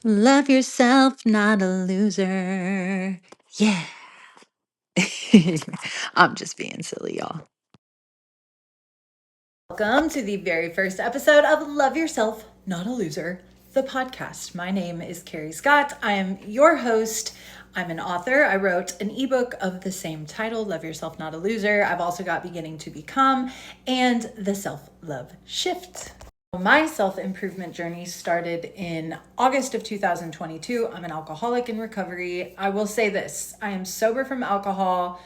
Love yourself, not a loser. Yeah. I'm just being silly, y'all. Welcome to the very first episode of Love Yourself, Not a Loser, the podcast. My name is Carrie Scott. I am your host. I'm an author. I wrote an ebook of the same title, Love Yourself, Not a Loser. I've also got Beginning to Become and The Self-Love Shift. My self-improvement journey started in August of 2022. I'm an alcoholic in recovery. I will say this, I am sober from alcohol,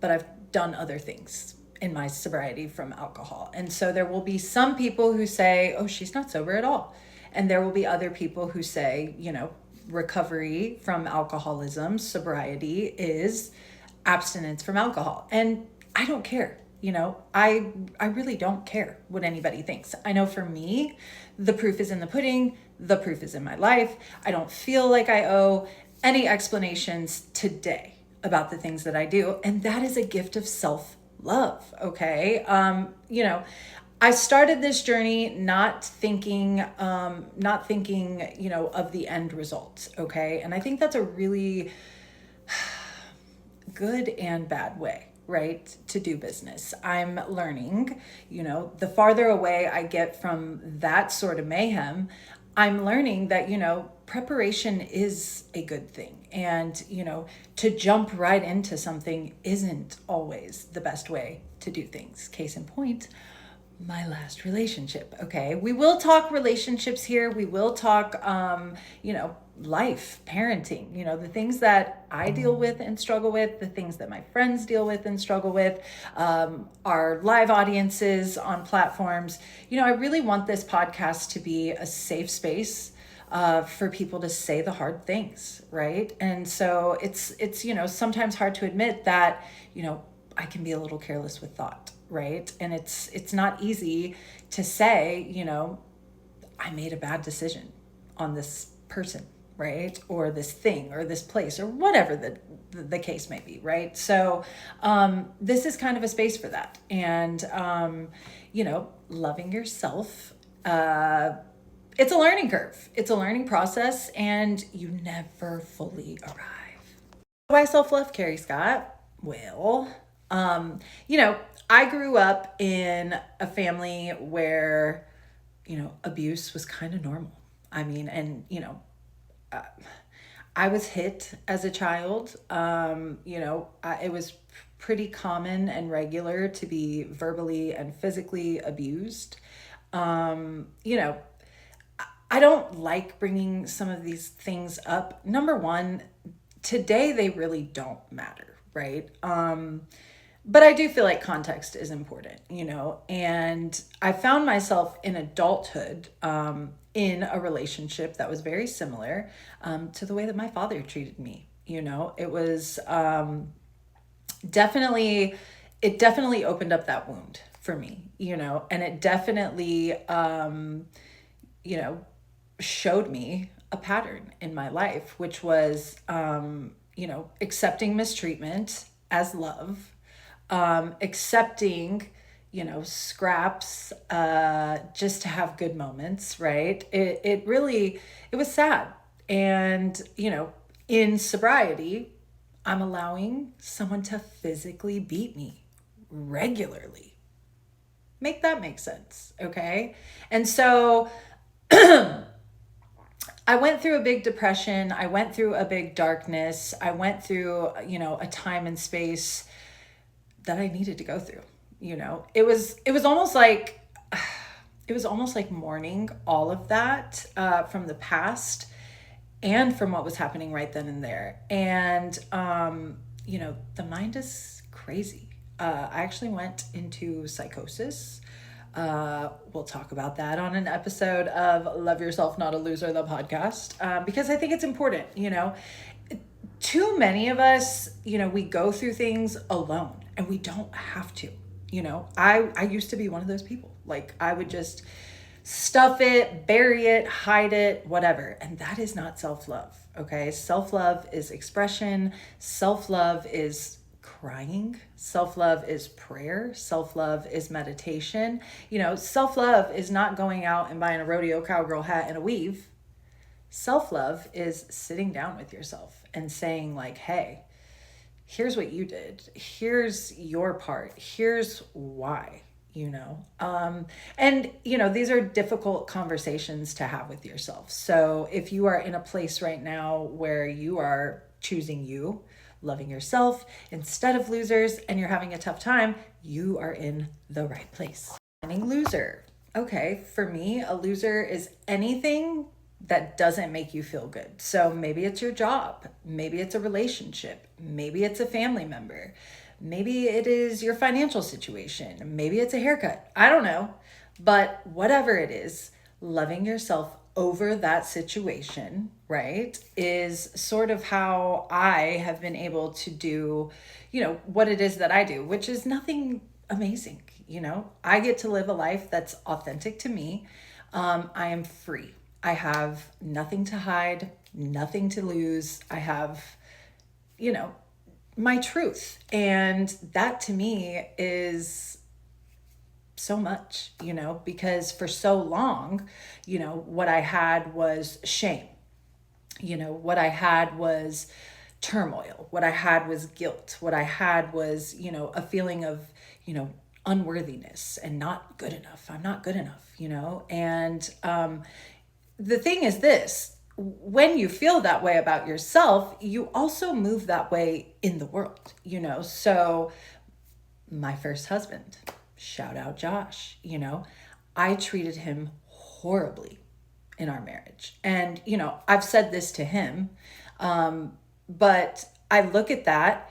but I've done other things in my sobriety from alcohol. And so there will be some people who say, oh, she's not sober at all. And there will be other people who say, recovery from alcoholism, sobriety is abstinence from alcohol. And I don't care. I really don't care what anybody thinks. I know for me, the proof is in the pudding. The proof is in my life. I don't feel like I owe any explanations today about the things that I do. And that is a gift of self-love. Okay. I started this journey not thinking, of the end result. Okay. And I think that's a really good and bad way, right, to do business. I'm learning, the farther away I get from that sort of mayhem, I'm learning that, preparation is a good thing. And, to jump right into something isn't always the best way to do things. Case in point, my last relationship. Okay. We will talk relationships here. We will talk, life, parenting, the things that I deal with and struggle with, the things that my friends deal with and struggle with, our live audiences on platforms. I really want this podcast to be a safe space for people to say the hard things, right? And so it's sometimes hard to admit that, I can be a little careless with thought, right? And it's not easy to say, I made a bad decision on this person, right? Or this thing or this place or whatever the case may be, right? So this is kind of a space for that. And, loving yourself, it's a learning curve. It's a learning process and you never fully arrive. Why self-love, Carrie Scott? Well, I grew up in a family where, abuse was kind of normal. I mean, and, I was hit as a child. It was pretty common and regular to be verbally and physically abused. I don't like bringing some of these things up. Number one, today they really don't matter, right? But I do feel like context is important, and I found myself in adulthood in a relationship that was very similar to the way that my father treated me. It was definitely, it definitely opened up that wound for me, and it definitely, showed me a pattern in my life, which was, accepting mistreatment as love, accepting, scraps, just to have good moments, right? It really, it was sad. And, in sobriety, I'm allowing someone to physically beat me regularly. Make that make sense, okay? And so I went through a big depression. I went through a big darkness. I went through, a time and space that I needed to go through. It was almost like mourning all of that from the past and from what was happening right then and there. And the mind is crazy. I actually went into psychosis. We'll talk about that on an episode of Love Yourself, Not a Loser, the podcast, because I think it's important. Too many of us, we go through things alone and we don't have to. I used to be one of those people. Like I would just stuff it, bury it, hide it, whatever. And that is not self-love. Okay. Self-love is expression. Self-love is crying. Self-love is prayer. Self-love is meditation. Self-love is not going out and buying a rodeo cowgirl hat and a weave. Self-love is sitting down with yourself and saying like, hey, here's what you did. Here's your part. Here's why, you know. And, you know, these are difficult conversations to have with yourself. So if you are in a place right now where you are choosing you, loving yourself instead of losers, and you're having a tough time, you are in the right place. Loser. Okay, for me, a loser is anything that doesn't make you feel good. So maybe it's your job, maybe it's a relationship, maybe it's a family member, maybe it is your financial situation, maybe it's a haircut. I don't know. But whatever it is, loving yourself over that situation, right, is sort of how I have been able to do, you know, what it is that I do, which is nothing amazing. You know, I get to live a life that's authentic to me. I am free. I have nothing to hide, nothing to lose. I have, you know, my truth. And that to me is so much, you know, because for so long, you know, what I had was shame. You know, what I had was turmoil. What I had was guilt. What I had was, you know, a feeling of, you know, unworthiness and not good enough. I'm not good enough, you know? And the thing is this, when you feel that way about yourself, you also move that way in the world, you know? So my first husband, shout out Josh, you know, I treated him horribly in our marriage. And, you know, I've said this to him, but I look at that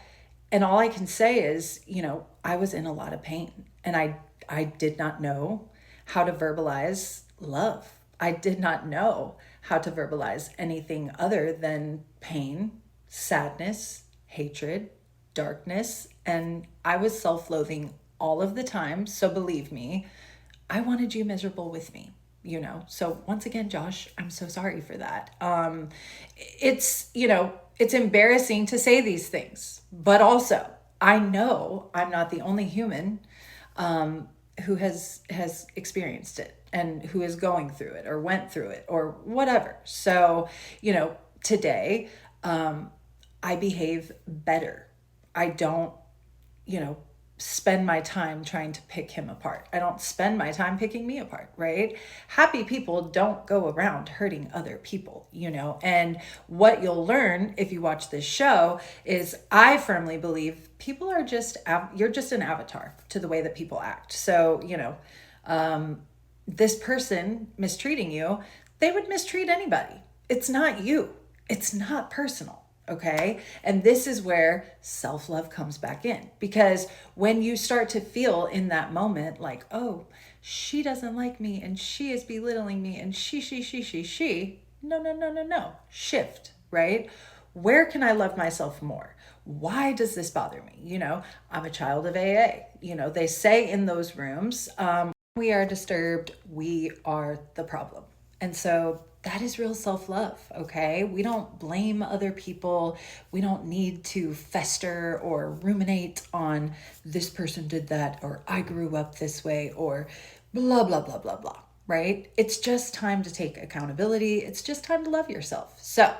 and all I can say is, you know, I was in a lot of pain and I did not know how to verbalize love. I did not know how to verbalize anything other than pain, sadness, hatred, darkness, and I was self-loathing all of the time. So believe me, I wanted you miserable with me, you know. So once again, Josh, I'm so sorry for that. It's, you know, it's embarrassing to say these things, but also I know I'm not the only human who has experienced it and who is going through it or went through it or whatever. So, you know, today I behave better. I don't, you know, spend my time trying to pick him apart. I don't spend my time picking me apart, right? Happy people don't go around hurting other people, you know? And what you'll learn if you watch this show is I firmly believe people are just, you're just an avatar to the way that people act. So, you know, this person mistreating you, they would mistreat anybody. It's not you. It's not personal. Okay. And this is where self-love comes back in, because when you start to feel in that moment, like, oh, she doesn't like me and she is belittling me and she, no. Shift, right? Where can I love myself more? Why does this bother me? You know, I'm a child of AA. You know, they say in those rooms, we are disturbed, we are the problem. And so that is real self-love, okay? We don't blame other people. We don't need to fester or ruminate on this person did that, or I grew up this way, or blah, blah, blah, blah, blah, right? It's just time to take accountability. It's just time to love yourself. So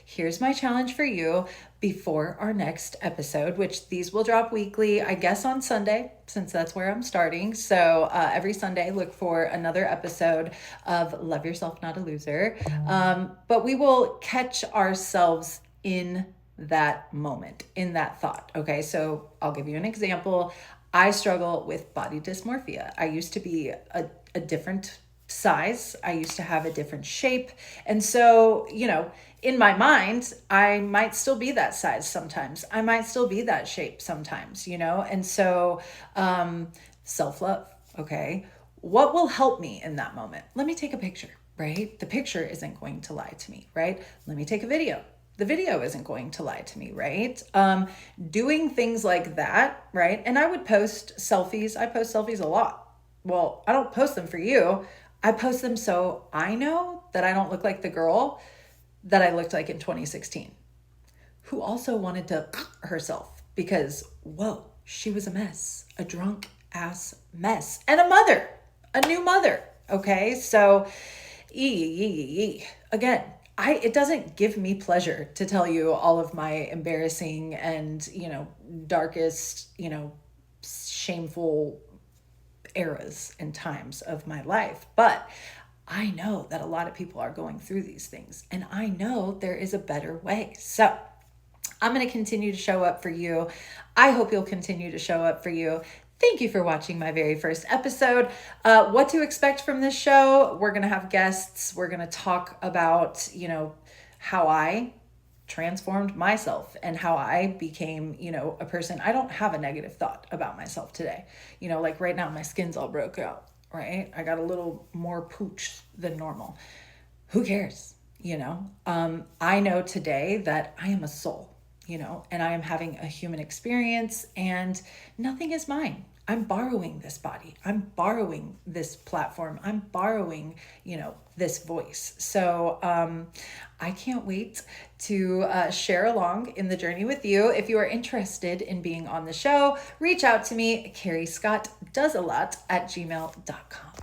here's my challenge for you before our next episode, which these will drop weekly, I guess on Sunday, since that's where I'm starting. So every Sunday, look for another episode of Love Yourself, Not a Loser. But we will catch ourselves in that moment, in that thought. Okay, so I'll give you an example. I struggle with body dysmorphia. I used to be a different size. I used to have a different shape. And so, you know, in my mind, I might still be that size sometimes. I might still be that shape sometimes, you know? And so, self-love, okay? What will help me in that moment? Let me take a picture, right? The picture isn't going to lie to me, right? Let me take a video. The video isn't going to lie to me, right? Doing things like that, right? And I would post selfies. I post selfies a lot. Well, I don't post them for you. I post them so I know that I don't look like the girl that I looked like in 2016, who also wanted to herself because, whoa, she was a mess, a drunk ass mess, and a mother, a new mother. Okay. So again, it doesn't give me pleasure to tell you all of my embarrassing and, darkest, shameful eras and times of my life. But I know that a lot of people are going through these things, and I know there is a better way. So I'm going to continue to show up for you. I hope you'll continue to show up for you. Thank you for watching my very first episode. What to expect from this show? We're going to have guests. We're going to talk about, how I transformed myself and how I became, a person. I don't have a negative thought about myself today. Like right now, my skin's all broke out, right? I got a little more pooch than normal. Who cares? I know today that I am a soul, and I am having a human experience, and nothing is mine. I'm borrowing this body. I'm borrowing this platform. I'm borrowing, this voice. So I can't wait to share along in the journey with you. If you are interested in being on the show, reach out to me, carriescottdoesalot@gmail.com.